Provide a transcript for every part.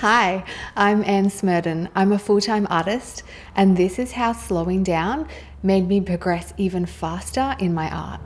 Hi, I'm Anne Smurden. I'm a full-time artist, and this is how slowing down made me progress even faster in my art.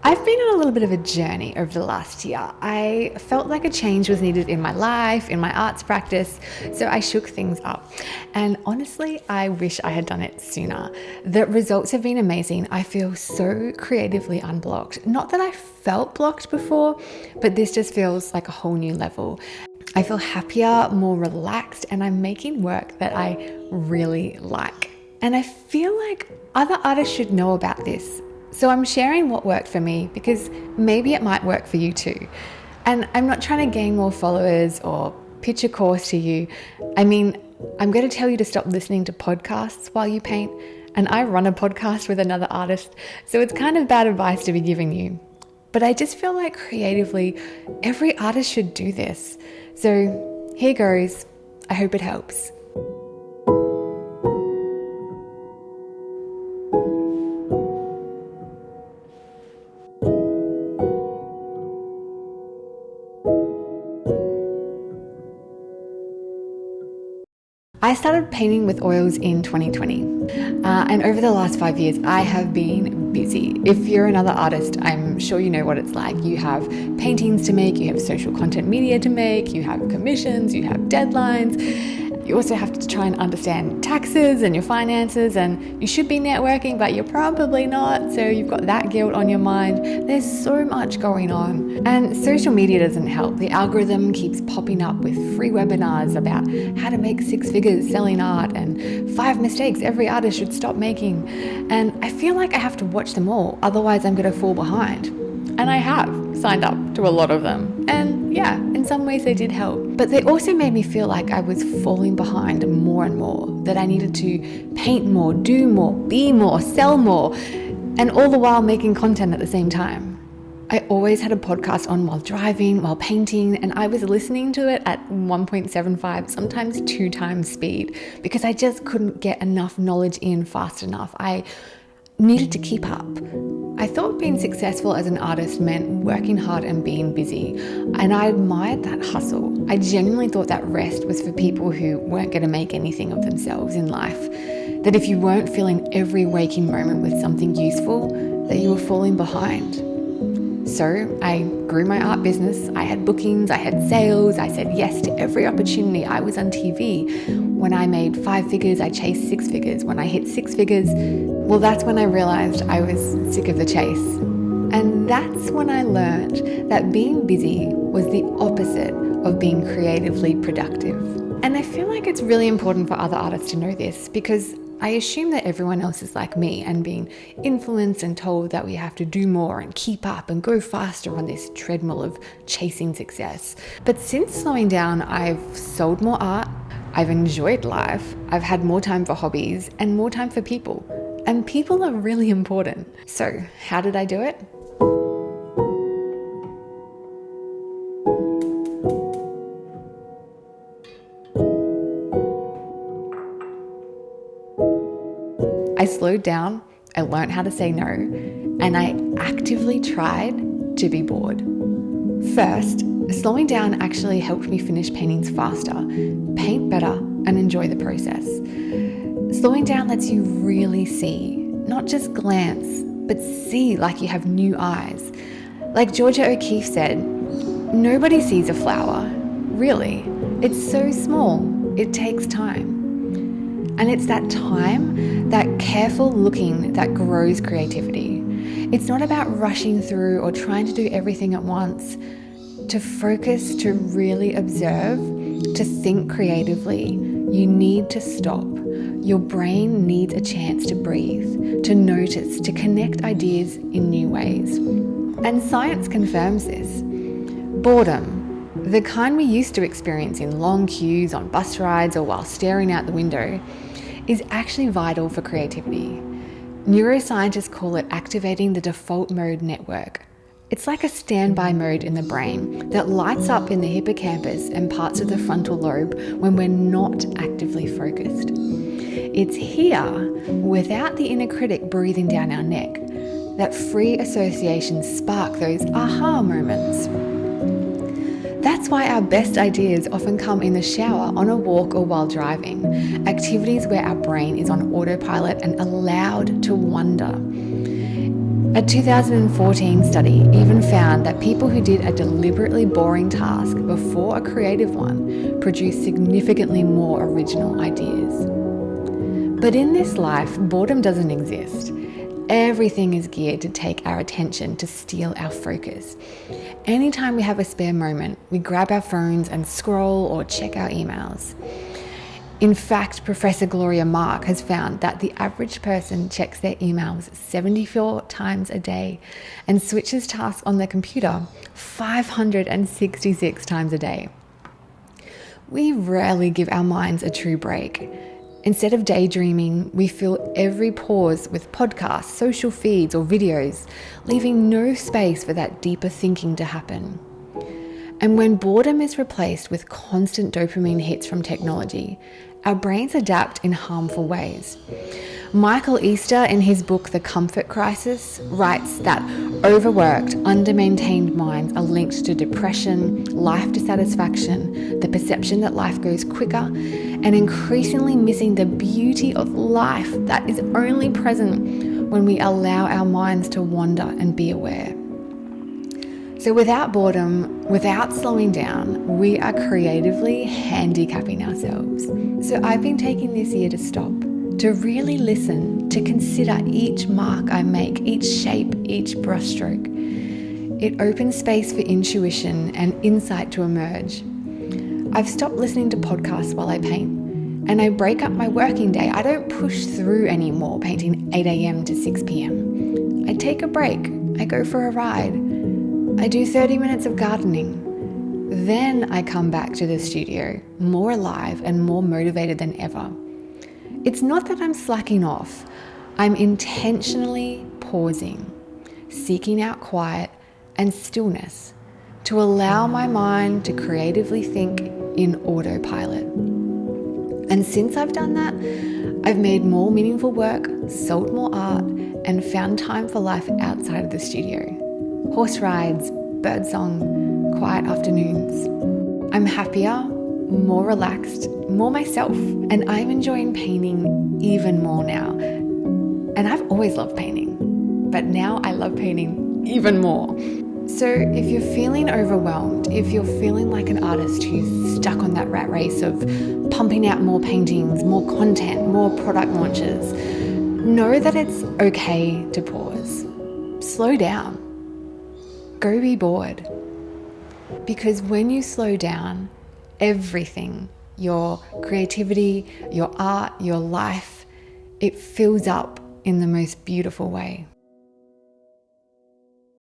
I've been on a little bit of a journey over the last year. I felt like a change was needed in my life, in my arts practice, so I shook things up. And honestly, I wish I had done it sooner. The results have been amazing. I feel so creatively unblocked. Not that I felt blocked before, but this just feels like a whole new level. I feel happier, more relaxed, and I'm making work that I really like. And I feel like other artists should know about this. So I'm sharing what worked for me because maybe it might work for you too. And I'm not trying to gain more followers or pitch a course to you. I'm going to tell you to stop listening to podcasts while you paint. And I run a podcast with another artist, so it's kind of bad advice to be giving you. But I just feel like creatively, every artist should do this. So here goes. I hope it helps. I started painting with oils in 2020, and over the last 5 years, I have been busy. If you're another artist, I'm sure you know what it's like. You have paintings to make, you have social content media to make, you have commissions, you have deadlines. You also have to try and understand taxes and your finances, and you should be networking, but you're probably not, so you've got that guilt on your mind. There's so much going on, and social media doesn't help. The algorithm keeps popping up with free webinars about how to make 6 figures selling art and 5 mistakes every artist should stop making, and I feel like I have to watch them all, otherwise I'm going to fall behind. And I have signed up to a lot of them. And yeah, in some ways they did help. But they also made me feel like I was falling behind more and more, that I needed to paint more, do more, be more, sell more, and all the while making content at the same time. I always had a podcast on while driving, while painting, and I was listening to it at 1.75, sometimes 2 times speed, because I just couldn't get enough knowledge in fast enough. I needed to keep up. I thought being successful as an artist meant working hard and being busy, and I admired that hustle. I genuinely thought that rest was for people who weren't going to make anything of themselves in life, that if you weren't filling every waking moment with something useful, that you were falling behind. So I grew my art business. I had bookings, I had sales, I said yes to every opportunity. I was on TV. When I made 5 figures, I chased 6 figures. When I hit 6 figures, well, that's when I realized I was sick of the chase. And that's when I learned that being busy was the opposite of being creatively productive. And I feel like it's really important for other artists to know this, because I assume that everyone else is like me and being influenced and told that we have to do more and keep up and go faster on this treadmill of chasing success. But since slowing down, I've sold more art, I've enjoyed life, I've had more time for hobbies and more time for people. And people are really important. So how did I do it? I slowed down, I learned how to say no, and I actively tried to be bored. First, slowing down actually helped me finish paintings faster, paint better, and enjoy the process. Slowing down lets you really see, not just glance, but see like you have new eyes. Like Georgia O'Keeffe said, nobody sees a flower, really. It's so small, it takes time. And it's that time, that careful looking, that grows creativity. It's not about rushing through or trying to do everything at once. To focus, to really observe, to think creatively, you need to stop. Your brain needs a chance to breathe, to notice, to connect ideas in new ways. And science confirms this. Boredom, the kind we used to experience in long queues on bus rides or while staring out the window, is actually vital for creativity. Neuroscientists call it activating the default mode network. It's like a standby mode in the brain that lights up in the hippocampus and parts of the frontal lobe when we're not actively focused. It's here, without the inner critic breathing down our neck, that free associations spark those aha moments. That's why our best ideas often come in the shower, on a walk, or while driving, activities where our brain is on autopilot and allowed to wander. A 2014 study even found that people who did a deliberately boring task before a creative one produced significantly more original ideas. But in this life, boredom doesn't exist. Everything is geared to take our attention, to steal our focus. Anytime we have a spare moment, we grab our phones and scroll or check our emails. In fact, Professor Gloria Mark has found that the average person checks their emails 74 times a day and switches tasks on their computer 566 times a day. We rarely give our minds a true break. Instead of daydreaming, we fill every pause with podcasts, social feeds, or videos, leaving no space for that deeper thinking to happen. And when boredom is replaced with constant dopamine hits from technology, our brains adapt in harmful ways. Michael Easter, in his book The Comfort Crisis, writes that overworked, under-maintained minds are linked to depression, life dissatisfaction, the perception that life goes quicker, and increasingly missing the beauty of life that is only present when we allow our minds to wander and be aware. So without boredom, without slowing down, we are creatively handicapping ourselves. So I've been taking this year to stop, to really listen, to consider each mark I make, each shape, each brushstroke. It opens space for intuition and insight to emerge. I've stopped listening to podcasts while I paint, and I break up my working day. I don't push through anymore, painting 8 a.m. to 6 p.m. I take a break. I go for a ride. I do 30 minutes of gardening. Then I come back to the studio, more alive and more motivated than ever. It's not that I'm slacking off. I'm intentionally pausing, seeking out quiet and stillness to allow my mind to creatively think in autopilot. And since I've done that, I've made more meaningful work, sold more art, and found time for life outside of the studio. Horse rides, birdsong, quiet afternoons. I'm happier, more relaxed, more myself, and I'm enjoying painting even more now. And I've always loved painting, but now I love painting even more. So if you're feeling overwhelmed, if you're feeling like an artist who's stuck on that rat race of pumping out more paintings, more content, more product launches, know that it's okay to pause. Slow down. Go be bored. Because when you slow down, everything, your creativity, your art, your life, it fills up in the most beautiful way.